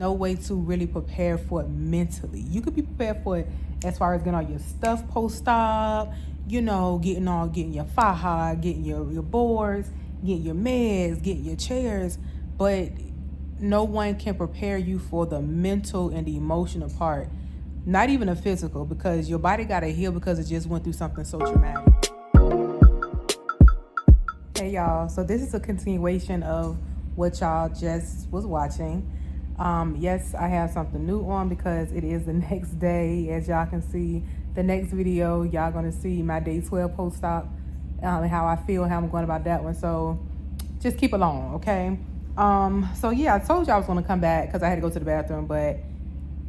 No way to really prepare for it mentally. You could be prepared for it as far as getting all your stuff post-op, getting your faja, getting your boards, getting your meds, getting your chairs, but no one can prepare you for the mental and the emotional part, not even the physical, because your body got to heal because it just went through something so traumatic. Hey y'all, so this is a continuation of what y'all just was watching. Yes, I have something new on because it is the next day. As y'all can see, the next video, y'all gonna see my day 12 post-op, and how I feel, how I'm going about that one. So just keep along, okay? So yeah, I told you I was gonna come back because I had to go to the bathroom, but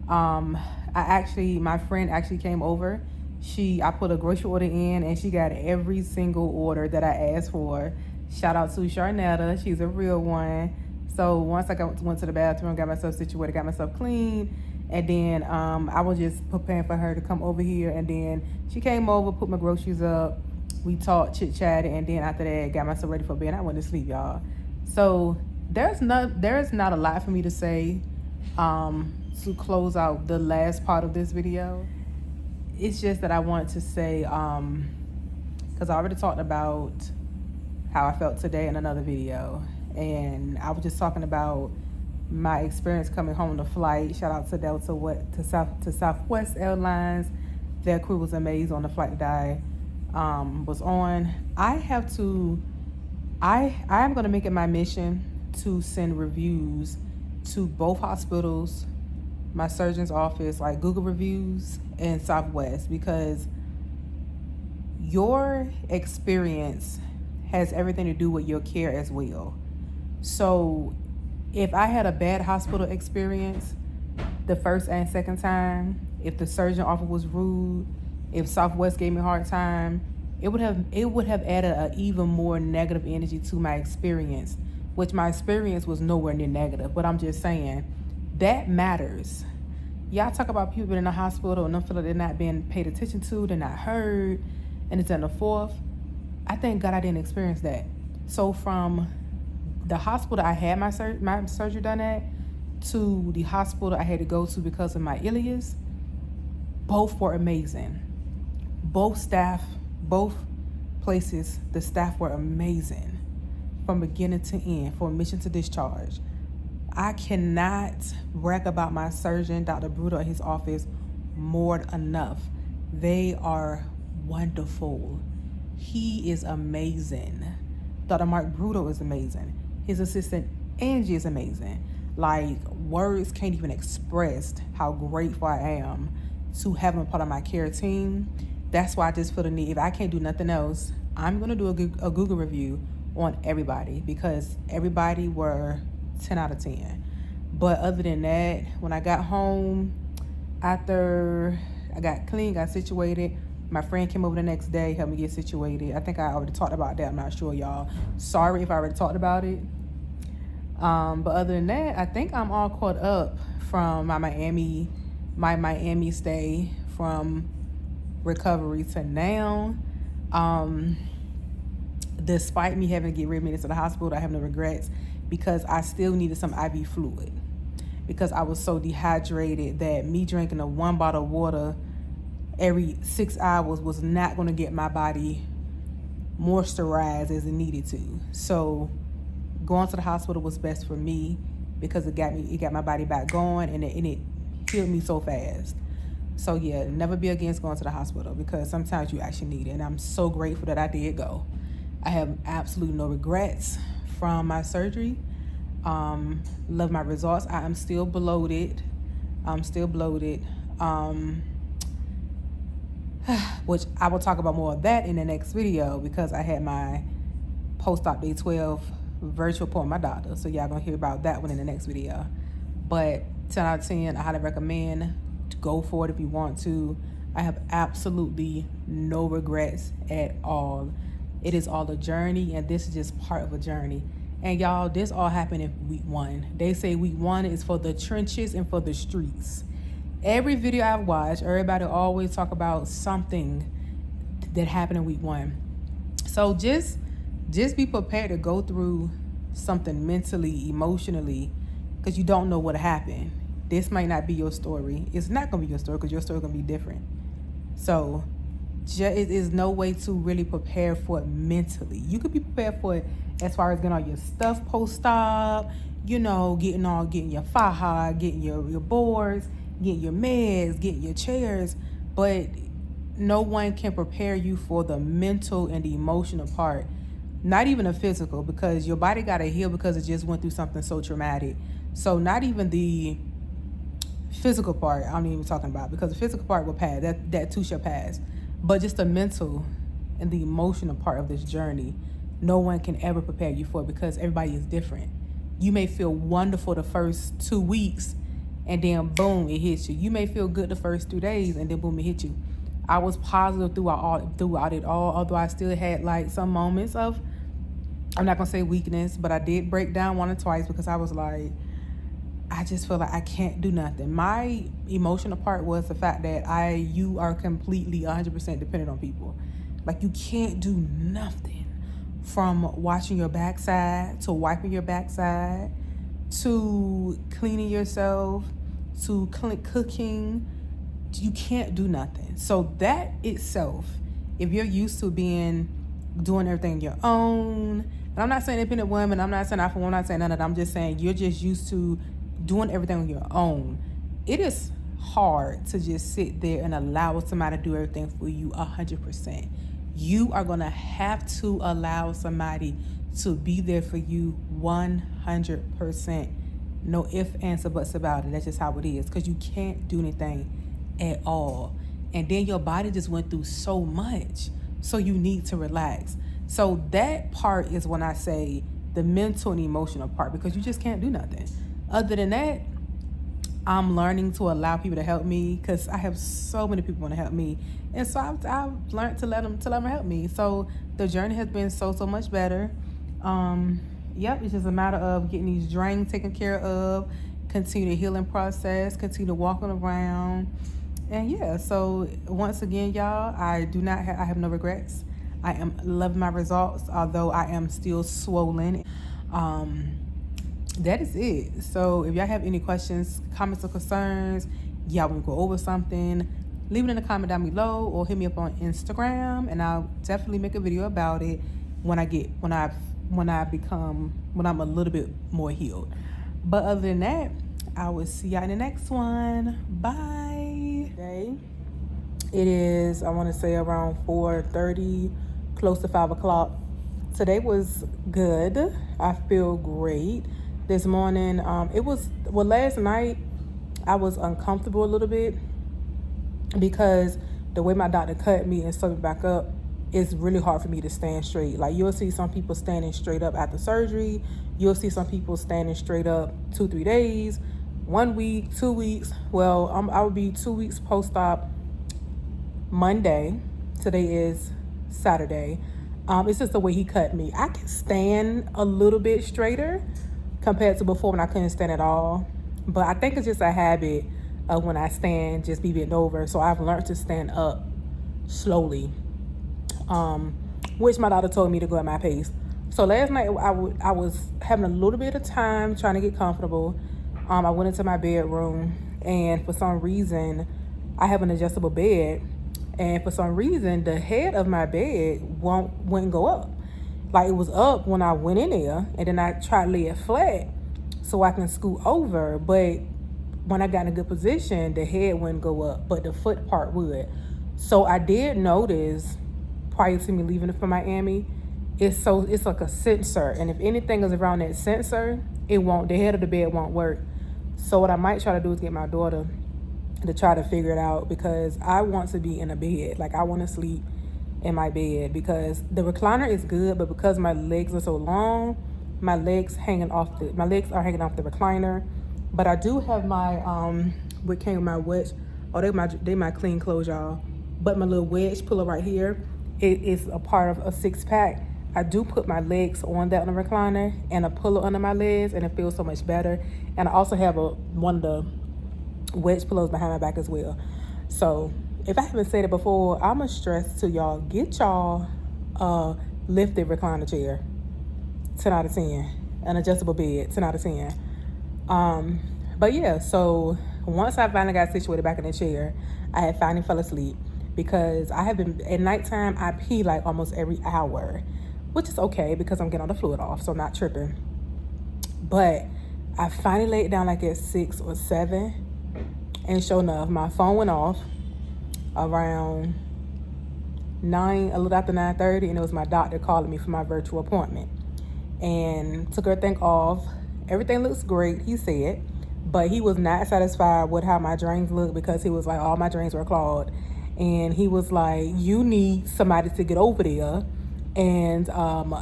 my friend actually came over. I put a grocery order in and she got every single order that I asked for. Shout out to Sharnetta, she's a real one. So once I went to the bathroom, got myself situated, got myself clean, and then I was just preparing for her to come over here, and then she came over, put my groceries up, we talked, chit-chatted, and then after that, got myself ready for bed. I went to sleep, y'all. So there's not a lot for me to say to close out the last part of this video. It's just that I want to say, because I already talked about how I felt today in another video, and I was just talking about my experience coming home on the flight. Shout out to Delta, to Southwest Airlines. Their crew was amazing on the flight that I was on. I am going to make it my mission to send reviews to both hospitals, my surgeon's office, like Google reviews, and Southwest, because your experience has everything to do with your care as well. So if I had a bad hospital experience the first and second time, if the surgeon office was rude, if Southwest gave me a hard time, it would have added an even more negative energy to my experience, which my experience was nowhere near negative. But I'm just saying, that matters. Y'all talk about people in the hospital and them feel like they're not being paid attention to, they're not heard, and it's in the fourth. I thank God I didn't experience that. So from the hospital I had my surgery done at to the hospital I had to go to because of my ileus, both were amazing. Both places, the staff were amazing from beginning to end, from admission to discharge. I cannot brag about my surgeon, Dr. Bruto, and his office more enough. They are wonderful. He is amazing. Dr. Mark Bruto is amazing. His assistant, Angie, is amazing. Like, words can't even express how grateful I am to have him part of my care team. That's why I just feel the need. If I can't do nothing else, I'm going to do a Google review on everybody, because everybody were 10 out of 10. But other than that, when I got home, after I got clean, got situated, my friend came over the next day, helped me get situated. I think I already talked about that. I'm not sure, y'all. Sorry if I already talked about it. But other than that, I think I'm all caught up from my Miami stay, from recovery to now. Despite me having to get readmitted to the hospital, I have no regrets, because I still needed some IV fluid, because I was so dehydrated that me drinking a 1 bottle of water every 6 hours was not going to get my body moisturized as it needed to. So going to the hospital was best for me, because it got my body back going, and it healed me so fast. So yeah, never be against going to the hospital, because sometimes you actually need it, and I'm so grateful that I did go. I have absolutely no regrets from my surgery. Love my results. I am still bloated. Which I will talk about more of that in the next video, because I had my post-op day 12 virtual appointment with my doctor. So y'all gonna hear about that one in the next video. But 10 out of 10, I highly recommend to go for it if you want to. I have absolutely no regrets at all. It is all a journey, and this is just part of a journey. And y'all, this all happened in week 1. They say week 1 is for the trenches and for the streets. Every video I've watched, everybody always talk about something that happened in week 1. So just be prepared to go through something mentally, emotionally, because you don't know what happened. this might not be your story. It's not going to be your story because your story is going to be different. So it is no way to really prepare for it mentally. You could be prepared for it as far as getting all your stuff post-op, you know, getting your faja, getting your boards, getting your meds, getting your chairs, but no one can prepare you for the mental and the emotional part. Not even the physical, because your body got to heal because it just went through something so traumatic. So not even the physical part I'm even talking about, because the physical part will pass. That too shall pass. But just the mental and the emotional part of this journey, no one can ever prepare you for it because everybody is different. You may feel wonderful the first 2 weeks and then boom, it hits you. You may feel good the first 3 days and then boom, it hit you. I was positive throughout it all, although I still had like some moments of, I'm not gonna say weakness, but I did break down once or twice because I was like, I just feel like I can't do nothing. My emotional part was the fact that you are completely 100% dependent on people. Like, you can't do nothing, from washing your backside to wiping your backside to cleaning yourself to cooking. You can't do nothing. So that itself, if you're used to doing everything on your own, and I'm not saying independent women, I'm not saying alpha woman, I'm not saying none of that. I'm just saying you're just used to doing everything on your own. It is hard to just sit there and allow somebody to do everything for you 100%. You are gonna have to allow somebody to be there for you 100%. No ifs, ands, or buts about it. That's just how it is, because you can't do anything at all. And then your body just went through so much, so you need to relax. So that part is when I say the mental and emotional part, because you just can't do nothing. Other than that, I'm learning to allow people to help me, because I have so many people want to help me, and so I've learned to let them help me. So the journey has been so much better. It's just a matter of getting these drains taken care of, continue the healing process, continue walking around, and yeah. So once again, y'all, I have no regrets. I am loving my results, although I am still swollen. That is it. So if y'all have any questions, comments, or concerns, y'all want to go over something, leave it in the comment down below or hit me up on Instagram, and I'll definitely make a video about it when I'm a little bit more healed. But other than that, I will see y'all in the next one. Bye. Today, it is, I want to say, around 4:30, close to 5 o'clock. Today was good. I feel great. This morning, last night I was uncomfortable a little bit because the way my doctor cut me and sewed me back up, it's really hard for me to stand straight. Like, you'll see some people standing straight up after surgery. You'll see some people standing straight up 2-3 days, 1 week, 2 weeks. Well, I will be 2 weeks post-op Monday. Today is Saturday. It's just the way he cut me. I can stand a little bit straighter compared to before when I couldn't stand at all. But I think it's just a habit of when I stand, just be bent over. So I've learned to stand up slowly, which my doctor told me to go at my pace. So last night I was having a little bit of time trying to get comfortable. I went into my bedroom, and for some reason, I have an adjustable bed, and for some reason, the head of my bed wouldn't go up. Like, it was up when I went in there, and then I tried to lay it flat so I can scoot over. But when I got in a good position, the head wouldn't go up, but the foot part would. So I did notice prior to me leaving for Miami, it's like a sensor, and if anything is around that sensor, the head of the bed won't work. So what I might try to do is get my daughter to try to figure it out, because I want to be in a bed. Like, I want to sleep in my bed, because the recliner is good, but because my legs are so long, my legs are hanging off the recliner. But I do have my what came with my wedge. Oh, they my clean clothes, y'all. But my little wedge puller right here, it is a part of a 6-pack. I do put my legs on that on the recliner and a puller under my legs, and it feels so much better. And I also have one of the wedge pillows behind my back as well. So if I haven't said it before, I'm going to stress to y'all, get y'all a lifted recliner chair, 10 out of 10. An adjustable bed, 10 out of 10. But yeah, so once I finally got situated back in the chair, I had finally fell asleep because I have been at nighttime. I pee like almost every hour, which is okay because I'm getting all the fluid off, so I'm not tripping. But I finally laid down like at 6 or 7, and sure enough, my phone went off around 9, a little after 9:30, and it was my doctor calling me for my virtual appointment. And took everything off. Everything looks great, he said, but he was not satisfied with how my drains looked because he was like, all my drains were clogged. And he was like, you need somebody to get over there and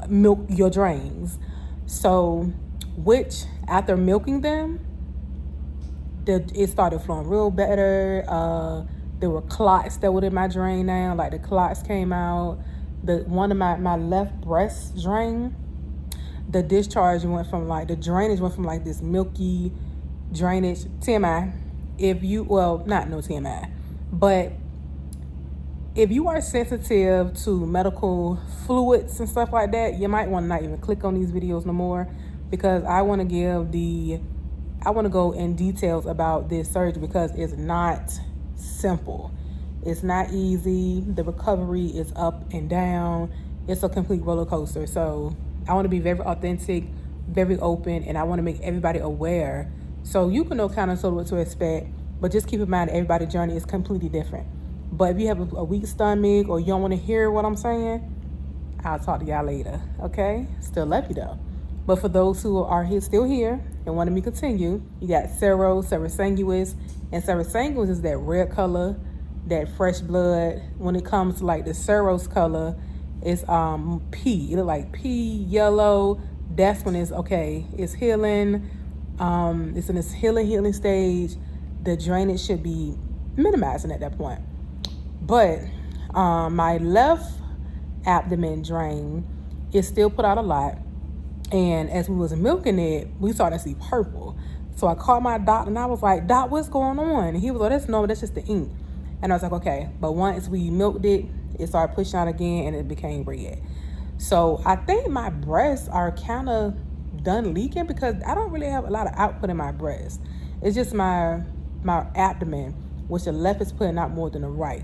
milk your drains. So, which after milking them, it started flowing real better. There were clots that were in my drain now, like the clots came out. One of my left breast drain, the discharge went from like, the drainage went from like this milky drainage. TMI, not no TMI, but if you are sensitive to medical fluids and stuff like that, you might want to not even click on these videos no more, because I want to go in details about this surgery because it's not simple. It's not easy. The recovery is up and down. It's a complete roller coaster. So I want to be very authentic, very open, and I want to make everybody aware so you can know kind of sort of what to expect. But just keep in mind, everybody's journey is completely different. But if you have a weak stomach or you don't want to hear what I'm saying, I'll talk to y'all later, okay? Still love you though. But for those who are still here and want me to continue, you got serosanguis. And serosanguis is that red color, that fresh blood. When it comes to like the seros color, it's pea. It look like pea, yellow. That's when it's okay. It's healing. It's in this healing stage. The drainage should be minimizing at that point. But my left abdomen drain is still put out a lot. And as we was milking it, we started to see purple. So I called my doctor and I was like, Doc, what's going on? And he was like, that's normal, that's just the ink. And I was like, okay. But once we milked it, it started pushing out again and it became red. So I think my breasts are kind of done leaking because I don't really have a lot of output in my breast. It's just my abdomen, which the left is putting out more than the right.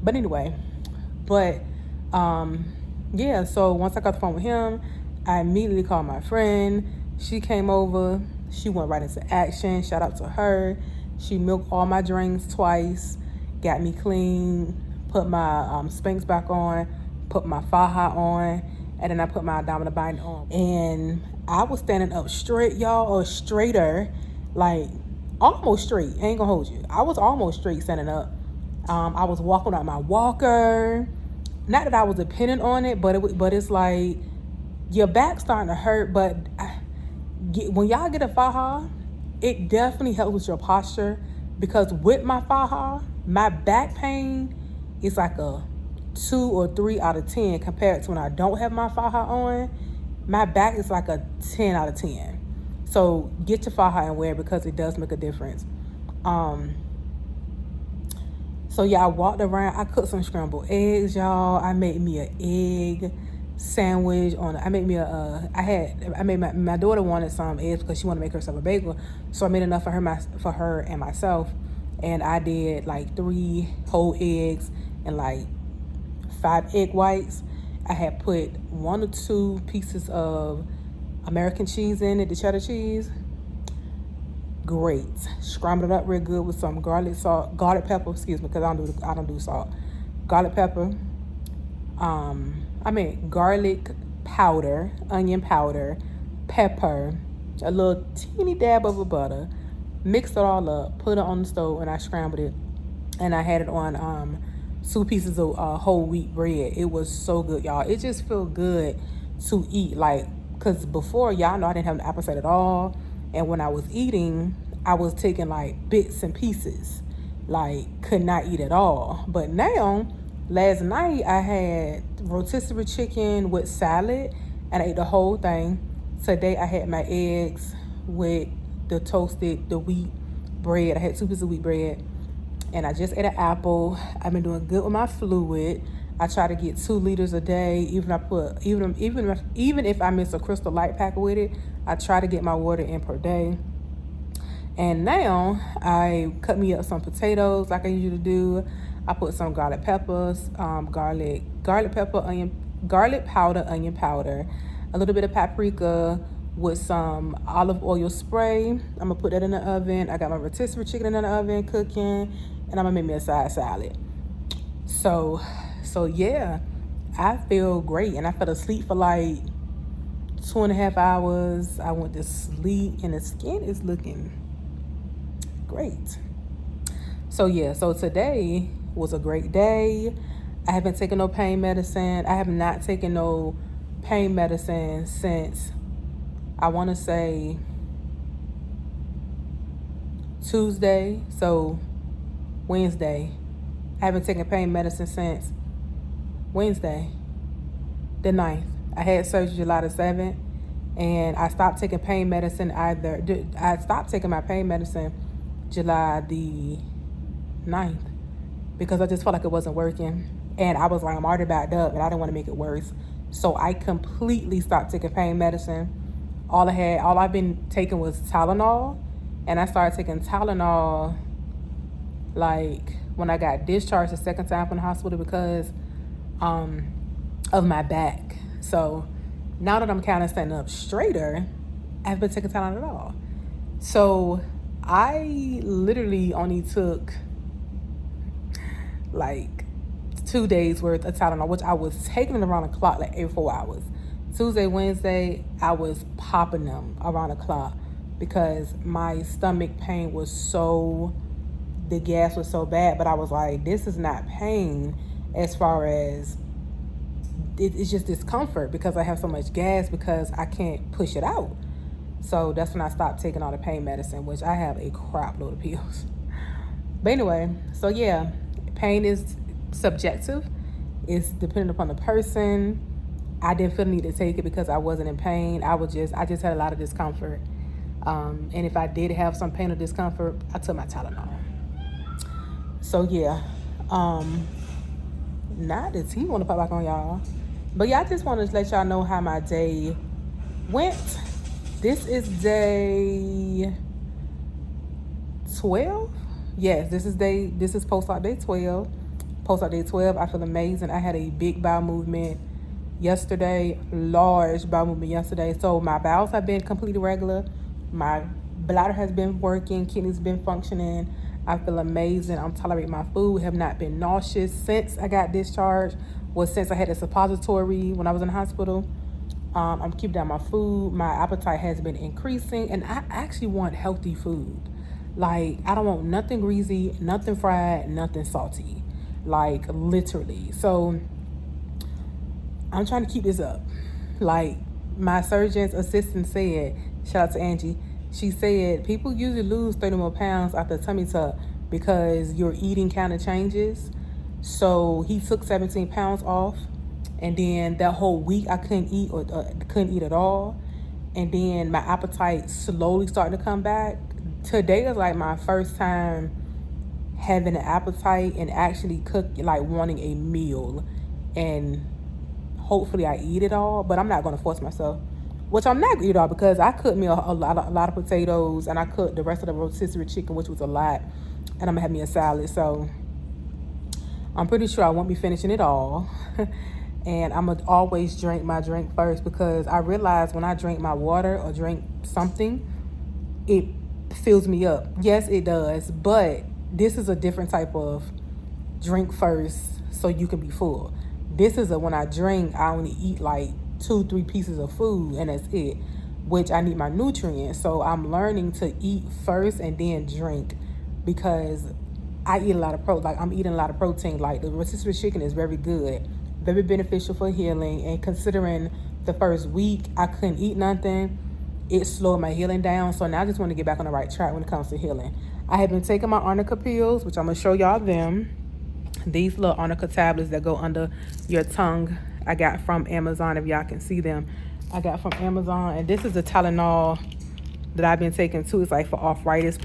But anyway, yeah, so once I got the phone with him, I immediately called my friend. She came over. She went right into action. Shout out to her. She milked all my drains twice, got me clean, put my Spanx back on, put my faja on, and then I put my abdominal binder on. And I was standing up straight, y'all, or straighter, like almost straight. I ain't gonna hold you. I was almost straight standing up. I was walking out my walker. Not that I was dependent on it, but it's like your back's starting to hurt. But when y'all get a faja, it definitely helps with your posture, because with my faja, my back pain is like a 2 or 3 out of 10 compared to when I don't have my faja on. My back is like a 10 out of 10. So get your faja and wear it because it does make a difference. So yeah, I walked around. I cooked some scrambled eggs, y'all. I made me an egg sandwich my daughter wanted some eggs because she wanted to make herself a bagel. So I made enough for her and myself. And I did like 3 whole eggs and like 5 egg whites. I had put 1 or 2 pieces of American cheese in it, the cheddar cheese. Great. Scrambled it up real good with some garlic pepper, because I don't do salt. Garlic pepper. Garlic powder, onion powder, pepper, a little teeny dab of a butter. Mixed it all up, put it on the stove, and I scrambled it. And I had it on 2 pieces of whole wheat bread. It was so good, y'all. It just felt good to eat, like, because before, y'all know I didn't have an appetite at all. And when I was eating, I was taking like bits and pieces, like could not eat at all. But now, last night I had rotisserie chicken with salad and I ate the whole thing. Today I had my eggs with the wheat bread. I had 2 pieces of wheat bread and I just ate an apple. I've been doing good with my fluid. I try to get 2 liters a day. Even if I miss a Crystal Light pack with it, I try to get my water in per day. And now I cut me up some potatoes like I usually do. I put some garlic peppers, garlic pepper, garlic powder, onion powder, a little bit of paprika with some olive oil spray. I'm gonna put that in the oven. I got my rotisserie chicken in the oven cooking, and I'm gonna make me a side salad. So yeah, I feel great, and I fell asleep for like 2.5 hours. I went to sleep, and the skin is looking great. So yeah, so today was a great day. I haven't taken no pain medicine. I have not taken no pain medicine since, I want to say, Tuesday. So Wednesday. I haven't taken pain medicine since Wednesday, the 9th. I had surgery July the 7th, and I stopped taking pain medicine I stopped taking my pain medicine July the 9th because I just felt like it wasn't working. And I was like, I'm already backed up and I didn't want to make it worse. So I completely stopped taking pain medicine. All I've been taking was Tylenol. And I started taking Tylenol like when I got discharged the second time from the hospital because of my back. So now that I'm kind of standing up straighter, I haven't been taking Tylenol at all. So I literally only took like 2 days worth of Tylenol, which I was taking it around the clock like every 4 hours. Tuesday, Wednesday, I was popping them around the clock because my stomach pain was the gas was so bad. But I was like, this is not pain as far as it's just discomfort because I have so much gas because I can't push it out. So that's when I stopped taking all the pain medicine, which I have a crap load of pills. But anyway, so yeah, pain is subjective. It's dependent upon the person. I didn't feel the need to take it because I wasn't in pain. I just had a lot of discomfort. And if I did have some pain or discomfort, I took my Tylenol. So yeah, not the tea want to pop back on y'all. But yeah, I just wanted to let y'all know how my day went. This is day 12. Yes, this is post-op day 12. Post-op day 12, I feel amazing. I had a big bowel movement yesterday, large bowel movement yesterday. So my bowels have been completely regular. My bladder has been working, kidneys been functioning. I feel amazing. I'm tolerating my food, have not been nauseous since I got discharged. Since I had a suppository when I was in the hospital. I'm keeping down my food. My appetite has been increasing, and I actually want healthy food. Like, I don't want nothing greasy, nothing fried, nothing salty. Like, literally. So I'm trying to keep this up. Like, my surgeon's assistant said, shout out to Angie, she said people usually lose 30 more pounds after a tummy tuck because your eating kind of changes. So he took 17 pounds off, and then that whole week I couldn't eat or couldn't eat at all. And then my appetite slowly started to come back. Today is like my first time having an appetite and actually wanting a meal, and hopefully I eat it all, but I'm not going to force myself, which I'm not going to eat all because I cooked me a lot of potatoes, and I cooked the rest of the rotisserie chicken, which was a lot, and I'm going to have me a salad. So I'm pretty sure I won't be finishing it all. And I'm going to always drink my drink first because I realize when I drink my water or drink something, it fills me up. Yes, it does. But this is a different type of drink first so you can be full. This is when I drink, I only eat like 2-3 pieces of food and that's it, which I need my nutrients. So I'm learning to eat first and then drink because I eat a lot of I'm eating a lot of protein. Like the rotisserie chicken is very good, very beneficial for healing. And considering the first week I couldn't eat nothing, it slowed my healing down. So now I just want to get back on the right track when it comes to healing. I have been taking my arnica pills, which I'm going to show y'all them. These little arnica tablets that go under your tongue, I got from Amazon. If y'all can see them, I got from Amazon. And this is the Tylenol that I've been taking too. It's like for arthritis.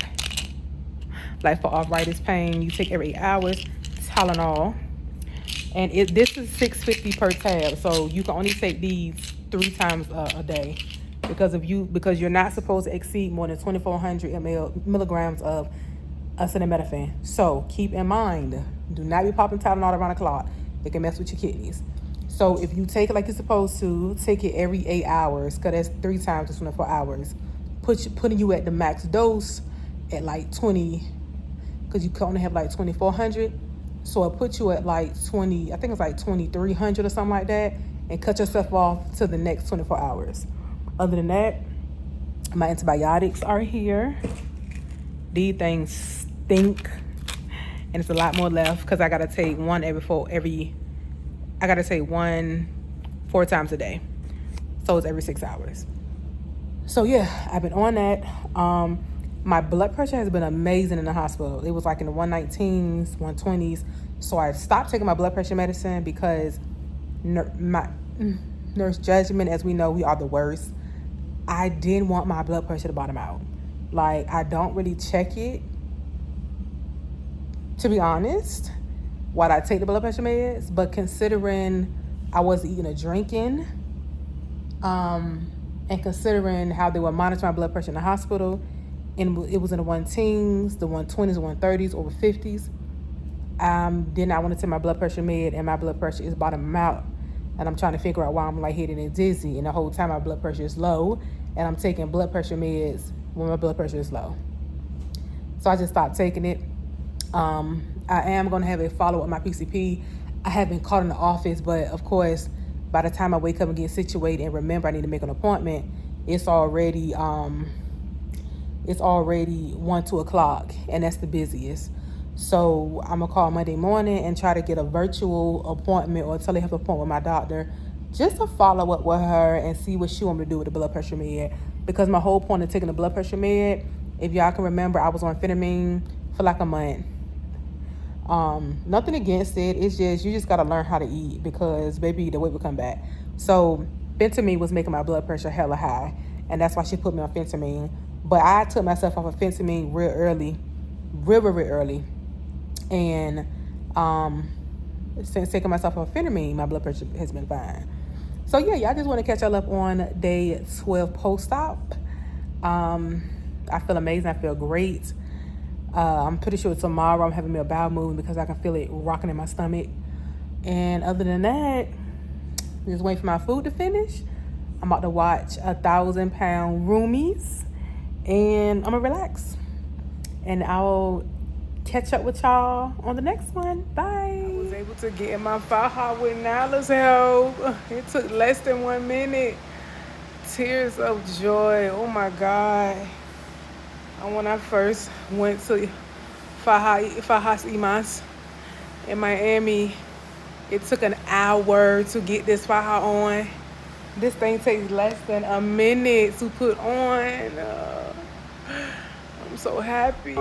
Like for arthritis pain, you take every 8 hours Tylenol, and this is $6.50 per tab. So you can only take these 3 times a day. because you're not supposed to exceed more than 2,400 milligrams of acetaminophen. So keep in mind, do not be popping Tylenol around the clock. It can mess with your kidneys. So if you take it like you're supposed to, take it every 8 hours, because that's 3 times in 24 hours. Putting you at the max dose at like 20, because you can only have like 2,400. So it puts you at like 20, I think it's like 2,300 or something like that, and cut yourself off to the next 24 hours. Other than that, my antibiotics are here. These things stink, and it's a lot more left because I gotta take one I gotta take one 4 times a day. So it's every 6 hours. So yeah, I've been on that. My blood pressure has been amazing in the hospital. It was like in the 119s, 120s. So I stopped taking my blood pressure medicine because my nurse judgment, as we know, we are the worst. I didn't want my blood pressure to bottom out. Like, I don't really check it, to be honest, while I take the blood pressure meds. But considering I wasn't eating or drinking, and considering how they were monitoring my blood pressure in the hospital, and it was in the 110s, the 120s, the 130s, over 50s, then I want to take my blood pressure med, and my blood pressure is bottoming out. And I'm trying to figure out why I'm lightheaded and dizzy, and the whole time my blood pressure is low, and I'm taking blood pressure meds when my blood pressure is low. So I just stopped taking it. I am going to have a follow-up with my PCP. I have been called in the office, but of course, by the time I wake up and get situated and remember I need to make an appointment, it's already 1, 2 o'clock, and that's the busiest. So I'm gonna call Monday morning and try to get a virtual appointment or telehealth appointment with my doctor, just to follow up with her and see what she want me to do with the blood pressure med. Because my whole point of taking the blood pressure med, if y'all can remember, I was on phentermine for like a month. Nothing against it. It's just, you just gotta learn how to eat, because baby, the weight will come back. So phentermine was making my blood pressure hella high, and that's why she put me on phentermine. But I took myself off of phentermine real early. And since taking myself off phentermine, my blood pressure has been fine. So yeah, y'all, just want to catch y'all up on day 12 post-op. I feel amazing. I feel great. I'm pretty sure tomorrow I'm having me a bowel movement because I can feel it rocking in my stomach. And other than that, just waiting for my food to finish. I'm about to watch 1,000-pound roomies, and I'm gonna relax. And I'll catch up with y'all on the next one. Bye. I was able to get in my faja with Nyla's help. It took less than 1 minute. Tears of joy. Oh my God. And when I first went to Fajas Imas in Miami, it took an hour to get this faja on. This thing takes less than a minute to put on. I'm so happy.